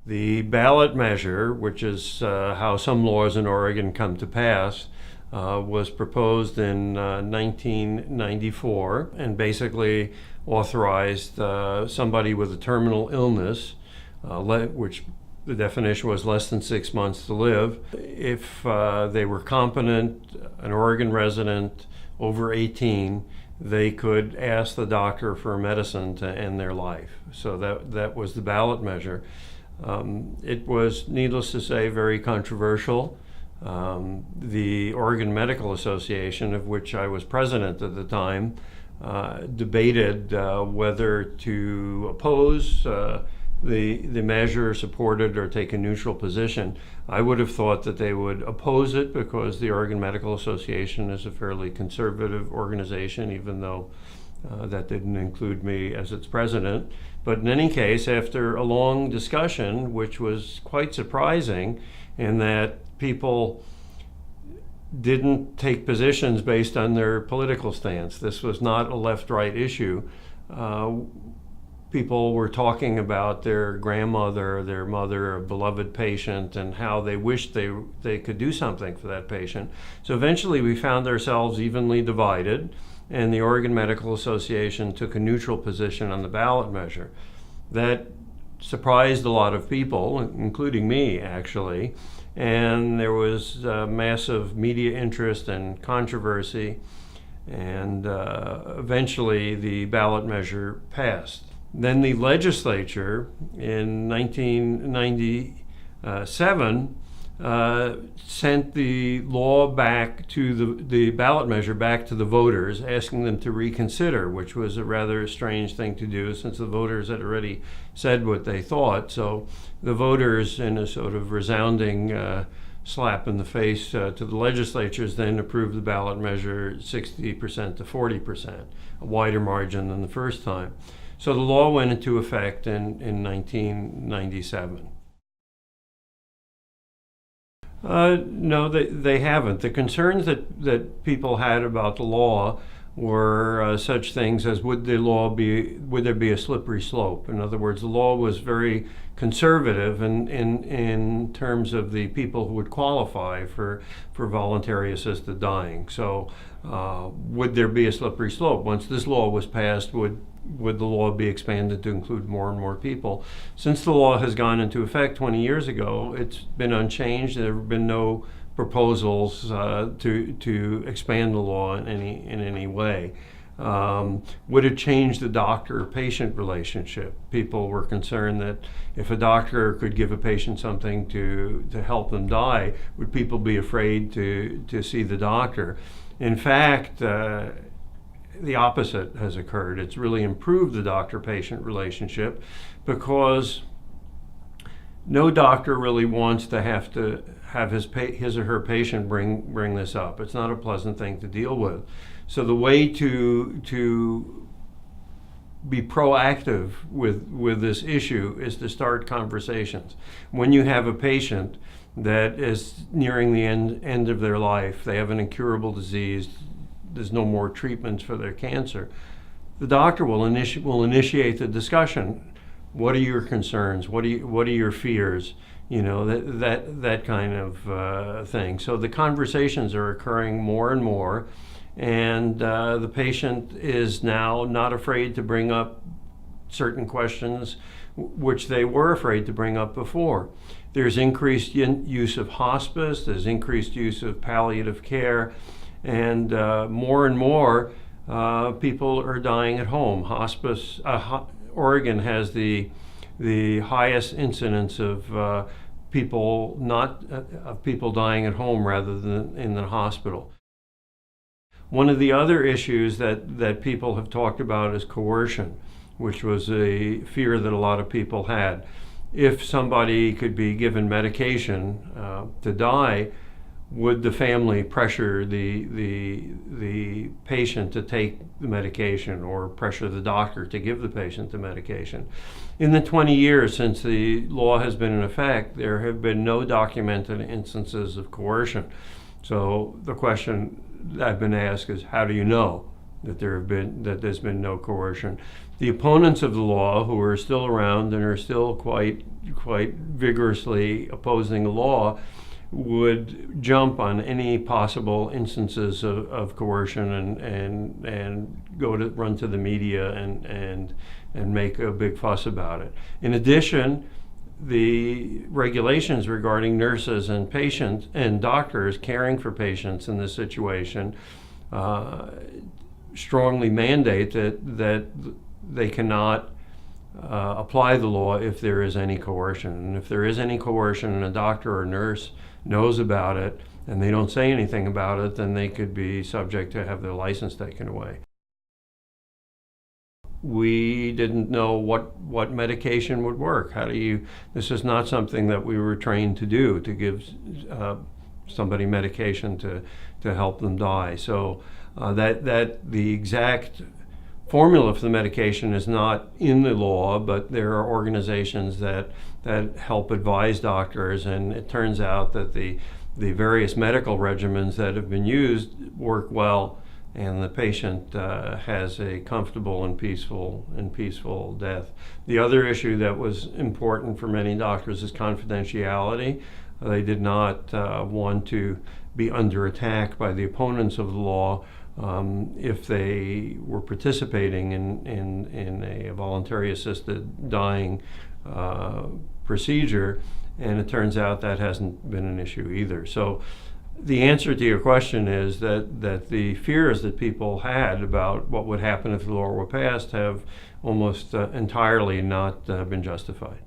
The ballot measure, which is how some laws in Oregon come to pass, was proposed in 1994 and basically authorized somebody with a terminal illness, which the definition was less than 6 months to live, if they were competent, an Oregon resident, over 18, they could ask the doctor for medicine to end their life. So that was the ballot measure. It was, needless to say, very controversial. The Oregon Medical Association, of which I was president at the time, debated whether to oppose the measure, support it, or take a neutral position. I would have thought that they would oppose it because the Oregon Medical Association is a fairly conservative organization, even though that didn't include me as its president. But in any case, after a long discussion, which was quite surprising in that people didn't take positions based on their political stance. This was not a left-right issue. People were talking about their grandmother, their mother, a beloved patient, and how they wished they could do something for that patient. So eventually we found ourselves evenly divided, and the Oregon Medical Association took a neutral position on the ballot measure. That surprised a lot of people, including me, actually, and there was massive media interest and controversy, and eventually the ballot measure passed. Then the legislature in 1997 sent the law back to the ballot measure back to the voters, asking them to reconsider, which was a rather strange thing to do since the voters had already said what they thought. So the voters, in a sort of resounding slap in the face to the legislatures, then approved the ballot measure 60% to 40%, a wider margin than the first time. So the law went into effect in 1997. No, they haven't. The concerns that people had about the law were such things as would there be a slippery slope? In other words, the law was very conservative in terms of the people who would qualify for voluntary assisted dying. So would there be a slippery slope? Once this law was passed, would the law be expanded to include more and more people? Since the law has gone into effect 20 years ago, it's been unchanged. There have been no proposals to expand the law in any way. Would it change the doctor-patient relationship? People were concerned that if a doctor could give a patient something to help them die, would people be afraid to see the doctor? In fact, the opposite has occurred. It's really improved the doctor-patient relationship because no doctor really wants to have his or her patient bring this up. It's not a pleasant thing to deal with. So the way to be proactive with this issue is to start conversations. When you have a patient that is nearing the end of their life, they have an incurable disease, there's no more treatments for their cancer, the doctor will initiate the discussion. What are your concerns? What are your fears? You know, that kind of thing. So the conversations are occurring more and more, and the patient is now not afraid to bring up certain questions which they were afraid to bring up before. There's increased use of hospice, there's increased use of palliative care, and more people are dying at home. Hospice, Oregon has the highest incidence of people dying at home rather than in the hospital. One of the other issues that people have talked about is coercion, which was a fear that a lot of people had. If somebody could be given medication to die, would the family pressure the patient to take the medication or pressure the doctor to give the patient the medication? In the 20 years since the law has been in effect, there have been no documented instances of coercion. So the question I've been asked is, how do you know? that there's been no coercion. The opponents of the law, who are still around and are still quite vigorously opposing the law, would jump on any possible instances of coercion and run to the media and make a big fuss about it. In addition, the regulations regarding nurses and patients and doctors caring for patients in this situation strongly mandate that they cannot apply the law if there is any coercion. And if there is any coercion and a doctor or nurse knows about it and they don't say anything about it, then they could be subject to have their license taken away. We didn't know what medication would work. This is not something that we were trained to do, to give somebody medication to help them die. So that the exact formula for the medication is not in the law, but there are organizations that help advise doctors, and it turns out that the various medical regimens that have been used work well, and the patient has a comfortable and peaceful death. The other issue that was important for many doctors is confidentiality. They did not want to be under attack by the opponents of the law if they were participating in a voluntary assisted dying procedure, and it turns out that hasn't been an issue either. So the answer to your question is that the fears that people had about what would happen if the law were passed have almost entirely not been justified.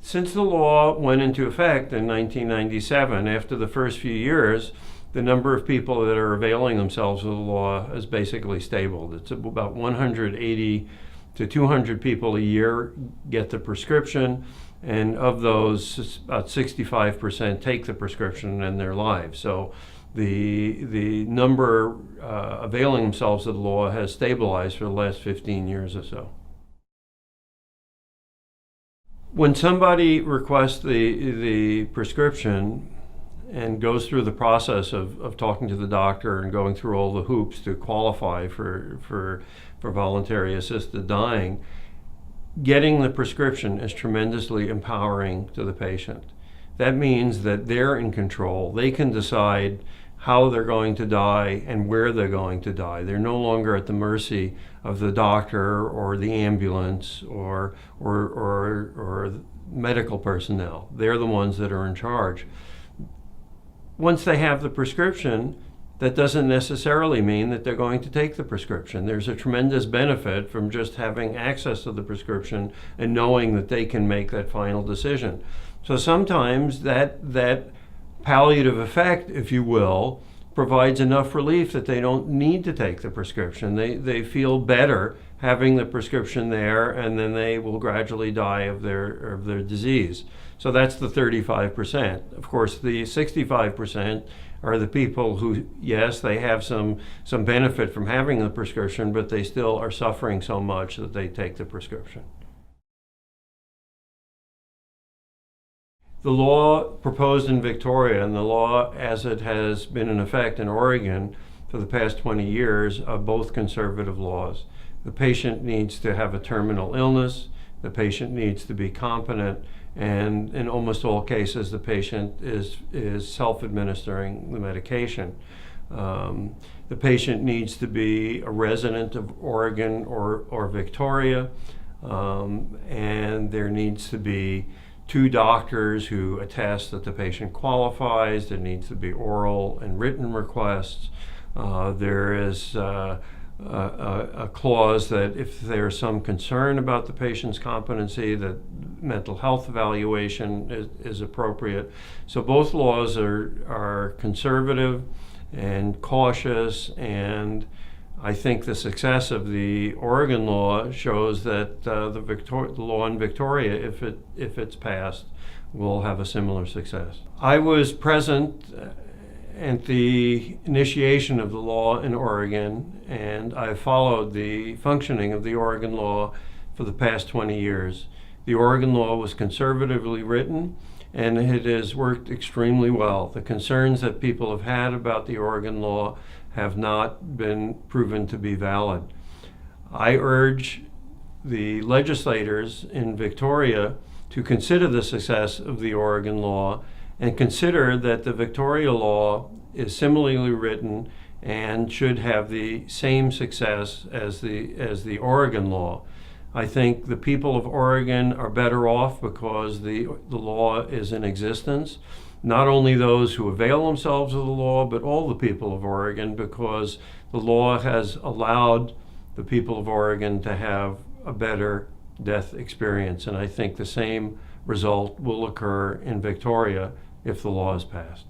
Since the law went into effect in 1997, after the first few years, the number of people that are availing themselves of the law is basically stable. It's about 180 to 200 people a year get the prescription, and of those, about 65% take the prescription in their lives. So the number availing themselves of the law has stabilized for the last 15 years or so. When somebody requests the prescription and goes through the process of talking to the doctor and going through all the hoops to qualify for voluntary assisted dying, getting the prescription is tremendously empowering to the patient. That means that they're in control. They can decide how they're going to die and where they're going to die. They're no longer at the mercy of the doctor or the ambulance or medical personnel. They're the ones that are in charge. Once they have the prescription, that doesn't necessarily mean that they're going to take the prescription. There's a tremendous benefit from just having access to the prescription and knowing that they can make that final decision. So sometimes that palliative effect, if you will, provides enough relief that they don't need to take the prescription. They feel better having the prescription there, and then they will gradually die of their disease. So that's the 35%. Of course, the 65% are the people who, yes, they have some benefit from having the prescription, but they still are suffering so much that they take the prescription. The law proposed in Victoria and the law as it has been in effect in Oregon for the past 20 years are both conservative laws. The patient needs to have a terminal illness, the patient needs to be competent, and in almost all cases the patient is self-administering the medication. The patient needs to be a resident of Oregon or Victoria, and there needs to be 2 doctors who attest that the patient qualifies. There needs to be oral and written requests. There is a clause that if there's some concern about the patient's competency, that mental health evaluation is appropriate. So both laws are conservative and cautious, and I think the success of the Oregon law shows that the law in Victoria, if it's passed, will have a similar success. I was present at the initiation of the law in Oregon, and I followed the functioning of the Oregon law for the past 20 years. The Oregon law was conservatively written, and it has worked extremely well. The concerns that people have had about the Oregon law have not been proven to be valid. I urge the legislators in Victoria to consider the success of the Oregon law and consider that the Victoria law is similarly written and should have the same success as the Oregon law. I think the people of Oregon are better off because the law is in existence. Not only those who avail themselves of the law, but all the people of Oregon, because the law has allowed the people of Oregon to have a better death experience. And I think the same result will occur in Victoria if the law is passed.